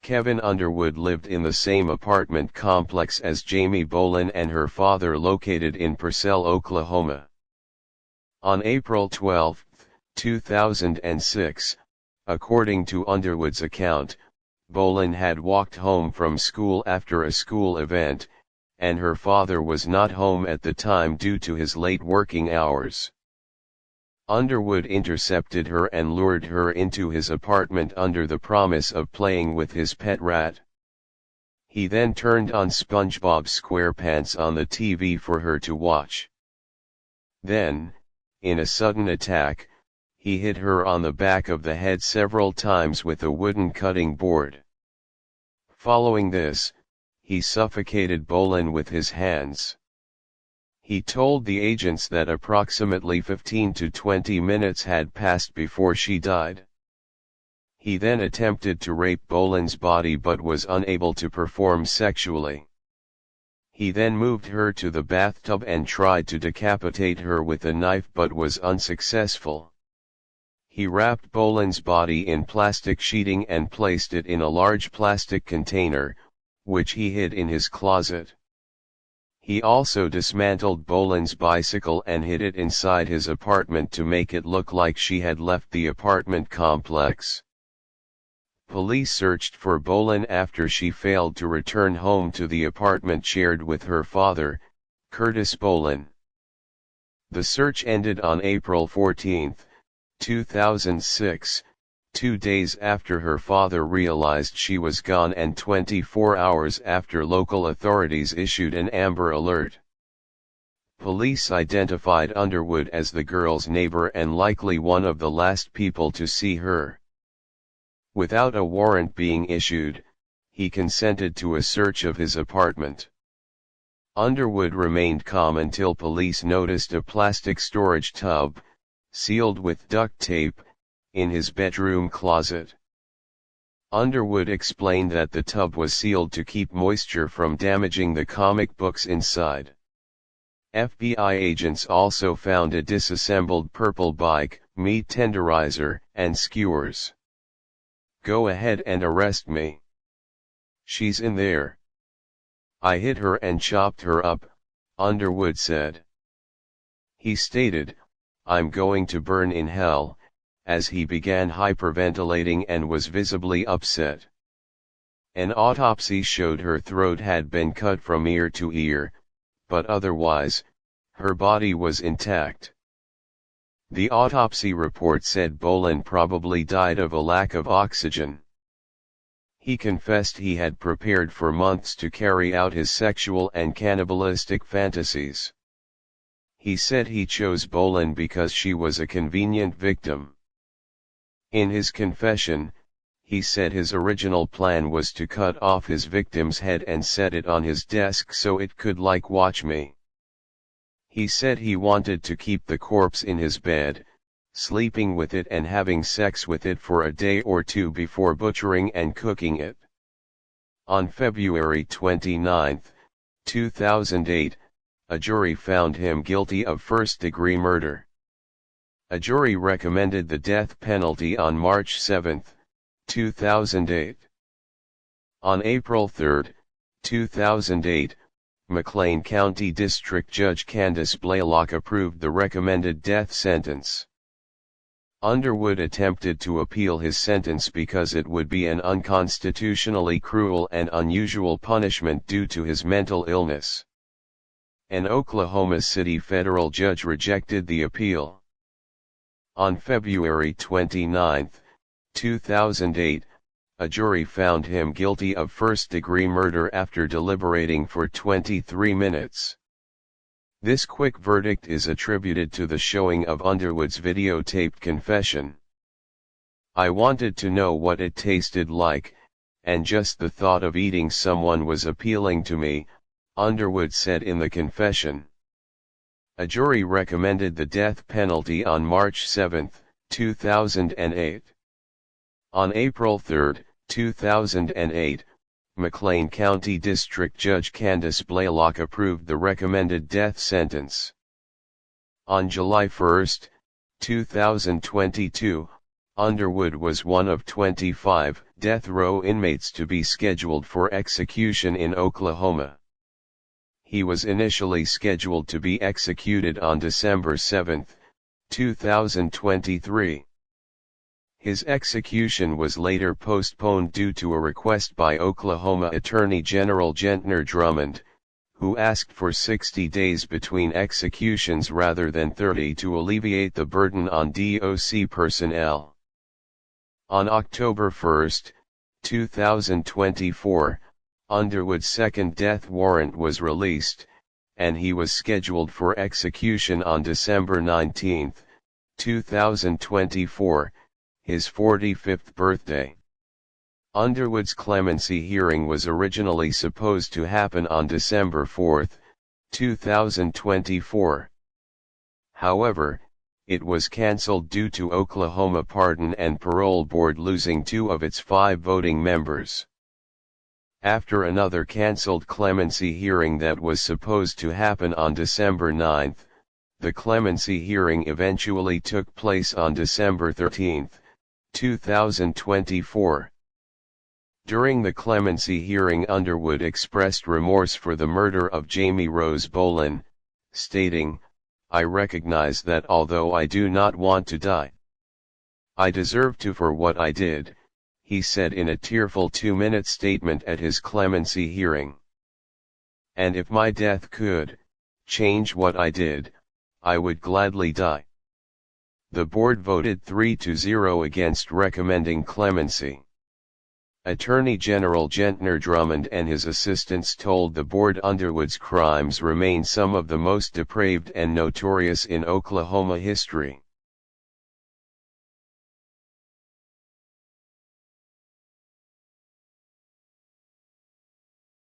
Kevin Underwood lived in the same apartment complex as Jamie Bolin and her father located in Purcell, Oklahoma. On April 12, 2006, according to Underwood's account, Bolin had walked home from school after a school event, and her father was not home at the time due to his late working hours. Underwood intercepted her and lured her into his apartment under the promise of playing with his pet rat. He then turned on SpongeBob SquarePants on the TV for her to watch. Then, in a sudden attack, he hit her on the back of the head several times with a wooden cutting board. Following this, he suffocated Bolin with his hands. He told the agents that approximately 15 to 20 minutes had passed before she died. He then attempted to rape Bolin's body but was unable to perform sexually. He then moved her to the bathtub and tried to decapitate her with a knife but was unsuccessful. He wrapped Bolin's body in plastic sheeting and placed it in a large plastic container, which he hid in his closet. He also dismantled Bolin's bicycle and hid it inside his apartment to make it look like she had left the apartment complex. Police searched for Bolin after she failed to return home to the apartment shared with her father, Curtis Bolin. The search ended on April 14, 2006, 2 days after her father realized she was gone and 24 hours after local authorities issued an Amber Alert. Police identified Underwood as the girl's neighbor and likely one of the last people to see her. Without a warrant being issued, he consented to a search of his apartment. Underwood remained calm until police noticed a plastic storage tub, sealed with duct tape, in his bedroom closet. Underwood explained that the tub was sealed to keep moisture from damaging the comic books inside. FBI agents also found a disassembled purple bike, meat tenderizer, and skewers. "Go ahead and arrest me. She's in there. I hit her and chopped her up," Underwood said. He stated, "I'm going to burn in hell," as he began hyperventilating and was visibly upset. An autopsy showed her throat had been cut from ear to ear, but otherwise, her body was intact. The autopsy report said Bolin probably died of a lack of oxygen. He confessed he had prepared for months to carry out his sexual and cannibalistic fantasies. He said he chose Bolin because she was a convenient victim. In his confession, he said his original plan was to cut off his victim's head and set it on his desk so it could watch me. He said he wanted to keep the corpse in his bed, sleeping with it and having sex with it for a day or two before butchering and cooking it. On February 29, 2008, a jury found him guilty of first-degree murder. A jury recommended the death penalty on March 7, 2008. On April 3, 2008, McLean County District Judge Candace Blaylock approved the recommended death sentence. Underwood attempted to appeal his sentence because it would be an unconstitutionally cruel and unusual punishment due to his mental illness. An Oklahoma City federal judge rejected the appeal. On February 29, 2008, a jury found him guilty of first-degree murder after deliberating for 23 minutes. This quick verdict is attributed to the showing of Underwood's videotaped confession. "I wanted to know what it tasted like, and just the thought of eating someone was appealing to me," Underwood said in the confession. A jury recommended the death penalty on March 7, 2008. On April 3, 2008, McLean County District Judge Candace Blaylock approved the recommended death sentence. On July 1, 2022, Underwood was one of 25 death row inmates to be scheduled for execution in Oklahoma. He was initially scheduled to be executed on December 7, 2023. His execution was later postponed due to a request by Oklahoma Attorney General Gentner Drummond, who asked for 60 days between executions rather than 30 to alleviate the burden on DOC personnel. On October 1, 2024, Underwood's second death warrant was released, and he was scheduled for execution on December 19, 2024, his 45th birthday. Underwood's clemency hearing was originally supposed to happen on December 4, 2024. However, it was cancelled due to Oklahoma Pardon and Parole Board losing 2 of its 5 voting members. After another cancelled clemency hearing that was supposed to happen on December 9, the clemency hearing eventually took place on December 13, 2024. During the clemency hearing, Underwood expressed remorse for the murder of Jamie Rose Bolin, stating, "I recognize that although I do not want to die, I deserve to for what I did," he said in a tearful 2-minute statement at his clemency hearing. "And if my death could change what I did, I would gladly die." The board voted 3-0 against recommending clemency. Attorney General Gentner Drummond and his assistants told the board Underwood's crimes remain some of the most depraved and notorious in Oklahoma history.